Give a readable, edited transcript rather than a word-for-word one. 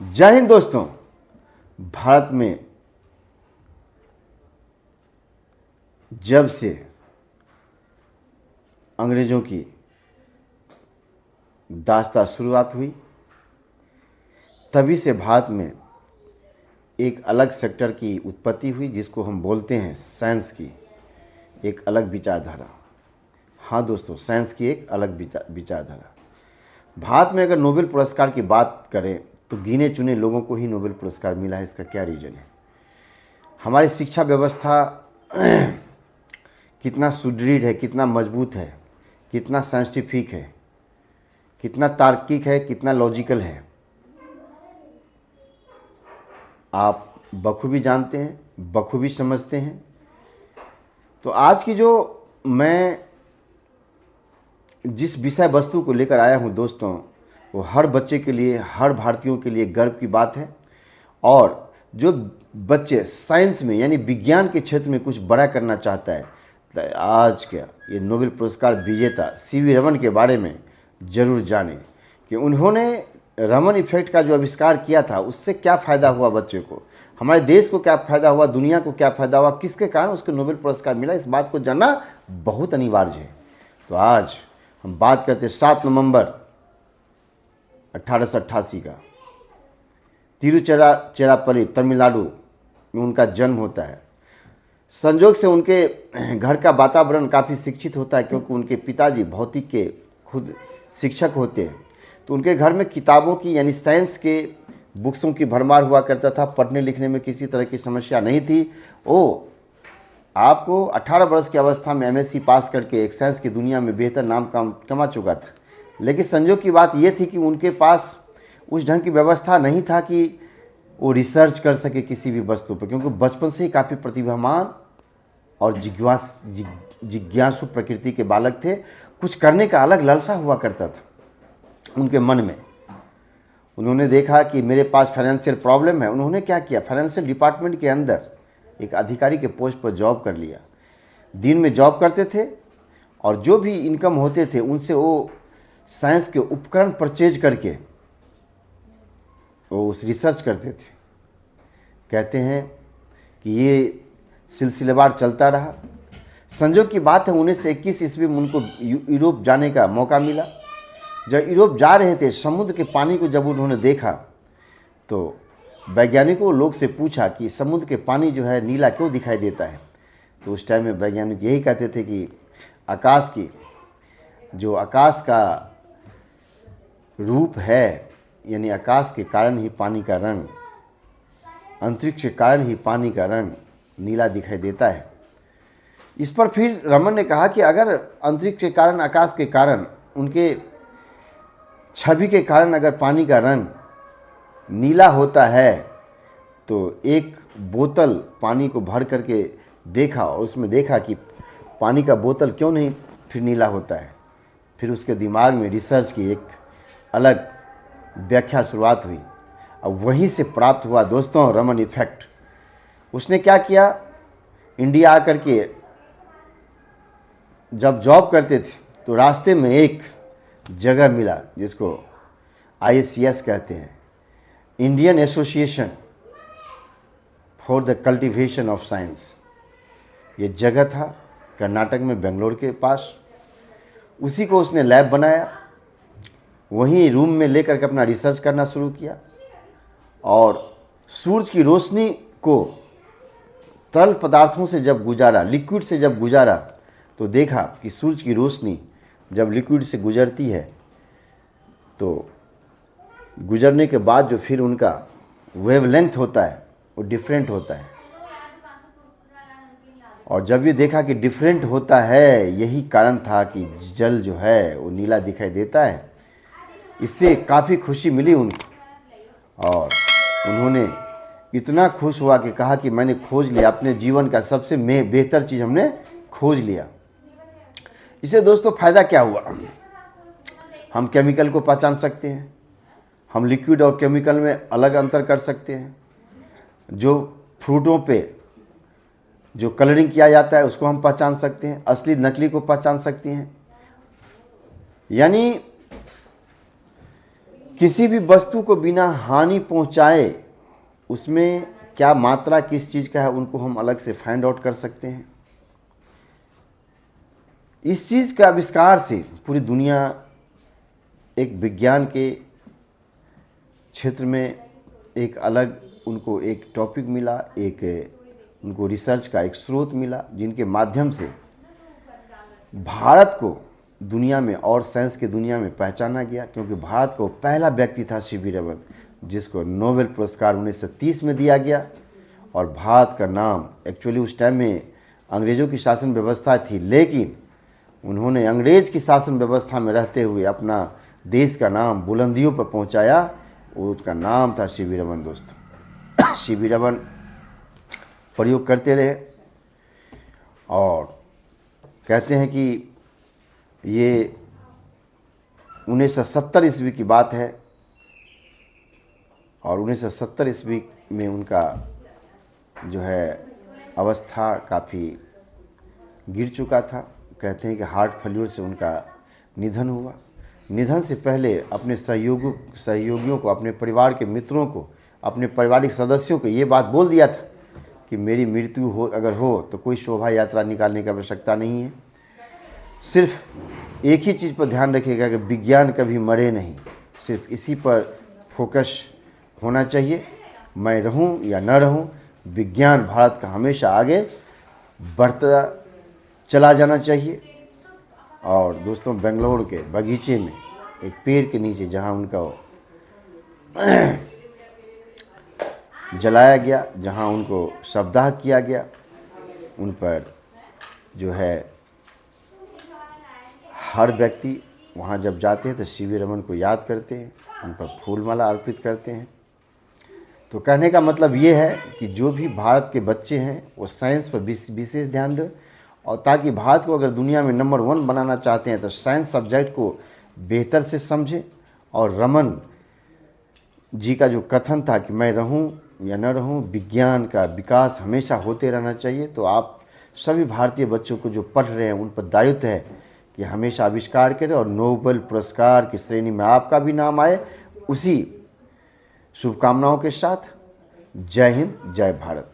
जय हिंद दोस्तों। भारत में जब से अंग्रेज़ों की दास्ता शुरुआत हुई तभी से भारत में एक अलग सेक्टर की उत्पत्ति हुई जिसको हम बोलते हैं साइंस की एक अलग विचारधारा। हाँ दोस्तों, साइंस की एक अलग विचारधारा। भारत में अगर नोबेल पुरस्कार की बात करें तो गिने चुने लोगों को ही नोबेल पुरस्कार मिला है। इसका क्या रीज़न है? हमारी शिक्षा व्यवस्था कितना सुदृढ़ है, कितना मजबूत है, कितना साइंटिफिक है, कितना तार्किक है, कितना लॉजिकल है, आप बखूबी जानते हैं, बखूबी समझते हैं। तो आज की जो मैं जिस विषय वस्तु को लेकर आया हूं दोस्तों, वो हर बच्चे के लिए, हर भारतीयों के लिए गर्व की बात है। और जो बच्चे साइंस में यानी विज्ञान के क्षेत्र में कुछ बड़ा करना चाहता है, तो आज का ये नोबेल पुरस्कार विजेता सीवी रमन के बारे में ज़रूर जानें कि उन्होंने रमन इफेक्ट का जो आविष्कार किया था उससे क्या फ़ायदा हुआ बच्चे को, हमारे देश को क्या फ़ायदा हुआ, दुनिया को क्या फ़ायदा हुआ, किसके कारण उसको नोबेल पुरस्कार मिला। इस बात को जानना बहुत अनिवार्य है। तो आज हम बात करते हैं 7 नवंबर 1888 का। तिरुचिरापल्ली तमिलनाडु में उनका जन्म होता है। संयोग से उनके घर का वातावरण काफ़ी शिक्षित होता है क्योंकि उनके पिताजी भौतिक के खुद शिक्षक होते हैं। तो उनके घर में किताबों की यानी साइंस के बुक्सों की भरमार हुआ करता था। पढ़ने लिखने में किसी तरह की समस्या नहीं थी। आपको 18 वर्ष की अवस्था में एमएससी पास करके एक साइंस की दुनिया में बेहतर नाम कमा चुका था। लेकिन संयोग की बात यह थी कि उनके पास उस ढंग की व्यवस्था नहीं था कि वो रिसर्च कर सके किसी भी वस्तु पर, क्योंकि बचपन से ही काफ़ी प्रतिभावान और जिज्ञासु प्रकृति के बालक थे। कुछ करने का अलग लालसा हुआ करता था उनके मन में। उन्होंने देखा कि मेरे पास फाइनेंशियल प्रॉब्लम है। उन्होंने क्या किया, फाइनेंशियल डिपार्टमेंट के अंदर एक अधिकारी के पोस्ट पर जॉब कर लिया। दिन में जॉब करते थे और जो भी इनकम होते थे उनसे वो साइंस के उपकरण परचेज करके वो उस रिसर्च करते थे। कहते हैं कि ये सिलसिलेवार चलता रहा। संयोग की बात है 1921 ईस्वी में उनको यूरोप जाने का मौका मिला। जब यूरोप जा रहे थे, समुद्र के पानी को जब उन्होंने देखा तो वैज्ञानिकों लोग से पूछा कि समुद्र के पानी जो है नीला क्यों दिखाई देता है। तो उस टाइम में वैज्ञानिक यही कहते थे कि आकाश का रूप है, यानी आकाश के कारण ही पानी का रंग, अंतरिक्ष के कारण ही पानी का रंग नीला दिखाई देता है। इस पर फिर रमन ने कहा कि अगर अंतरिक्ष के कारण, आकाश के कारण, उनके छवि के कारण अगर पानी का रंग नीला होता है तो एक बोतल पानी को भर करके देखा और उसमें देखा कि पानी का बोतल क्यों नहीं फिर नीला होता है। फिर उसके दिमाग में रिसर्च की एक अलग व्याख्या शुरुआत हुई। अब वहीं से प्राप्त हुआ दोस्तों रमन इफेक्ट। उसने क्या किया, इंडिया आकर के जब जॉब करते थे तो रास्ते में एक जगह मिला जिसको ISCS कहते हैं, Indian association for the cultivation of science. ये जगह था कर्नाटक में, बेंगलोर के पास। उसी को उसने लैब बनाया, वहीं रूम में लेकर के अपना रिसर्च करना शुरू किया। और सूरज की रोशनी को तरल पदार्थों से जब गुजारा, लिक्विड से जब गुजारा, तो देखा कि सूरज की रोशनी जब लिक्विड से गुजरती है तो गुजरने के बाद जो फिर उनका वेवलेंथ होता है वो डिफरेंट होता है। और जब ये देखा कि डिफरेंट होता है, यही कारण था कि जल जो है वो नीला दिखाई देता है। इससे काफ़ी खुशी मिली उनको और उन्होंने इतना खुश हुआ कि कहा कि मैंने खोज लिया, अपने जीवन का सबसे बेहतर चीज़ हमने खोज लिया। इससे दोस्तों फ़ायदा क्या हुआ, हम केमिकल को पहचान सकते हैं, हम लिक्विड और केमिकल में अलग अंतर कर सकते हैं, जो फ्रूटों पे जो कलरिंग किया जाता है उसको हम पहचान सकते हैं, असली नकली को पहचान सकते हैं। यानी किसी भी वस्तु को बिना हानि पहुंचाए उसमें क्या मात्रा किस चीज़ का है उनको हम अलग से फाइंड आउट कर सकते हैं। इस चीज़ के आविष्कार से पूरी दुनिया एक विज्ञान के क्षेत्र में एक अलग उनको एक टॉपिक मिला, एक उनको रिसर्च का एक स्रोत मिला, जिनके माध्यम से भारत को दुनिया में और साइंस की दुनिया में पहचाना गया। क्योंकि भारत को पहला व्यक्ति था सीवी रमन, जिसको नोबेल पुरस्कार 1930 में दिया गया। और भारत का नाम एक्चुअली उस टाइम में अंग्रेज़ों की शासन व्यवस्था थी, लेकिन उन्होंने अंग्रेज की शासन व्यवस्था में रहते हुए अपना देश का नाम बुलंदियों पर पहुंचाया। उसका नाम था सीवी रमन। दोस्तों, सीवी रमन प्रयोग करते रहे और कहते हैं कि ये 1970 ईस्वी की बात है और 1970 ईस्वी में उनका जो है अवस्था काफ़ी गिर चुका था। कहते हैं कि हार्ट फेल्यूर से उनका निधन हुआ। निधन से पहले अपने सहयोगियों को, अपने परिवार के मित्रों को, अपने पारिवारिक सदस्यों को ये बात बोल दिया था कि मेरी मृत्यु अगर हो तो कोई शोभा यात्रा निकालने की आवश्यकता नहीं है। सिर्फ एक ही चीज़ पर ध्यान रखिएगा कि विज्ञान कभी मरे नहीं, सिर्फ इसी पर फोकस होना चाहिए। मैं रहूं या न रहूं, विज्ञान भारत का हमेशा आगे बढ़ता चला जाना चाहिए। और दोस्तों, बेंगलोर के बगीचे में एक पेड़ के नीचे जहां उनका जलाया गया, जहां उनको शवदाह किया गया, उन पर जो है हर व्यक्ति वहां जब जाते हैं तो सीवी रमन को याद करते हैं, उन पर फूलमाला अर्पित करते हैं। तो कहने का मतलब ये है कि जो भी भारत के बच्चे हैं वो साइंस पर विशेष ध्यान दें, और ताकि भारत को अगर दुनिया में नंबर 1 बनाना चाहते हैं तो साइंस सब्जेक्ट को बेहतर से समझें। और रमन जी का जो कथन था कि मैं रहूं या न रहूं, विज्ञान का विकास हमेशा होते रहना चाहिए। तो आप सभी भारतीय बच्चों को जो पढ़ रहे हैं उन पर दायित्व है कि हमेशा आविष्कार करें और नोबेल पुरस्कार की श्रेणी में आपका भी नाम आए। उसी शुभकामनाओं के साथ जय हिंद, जय भारत।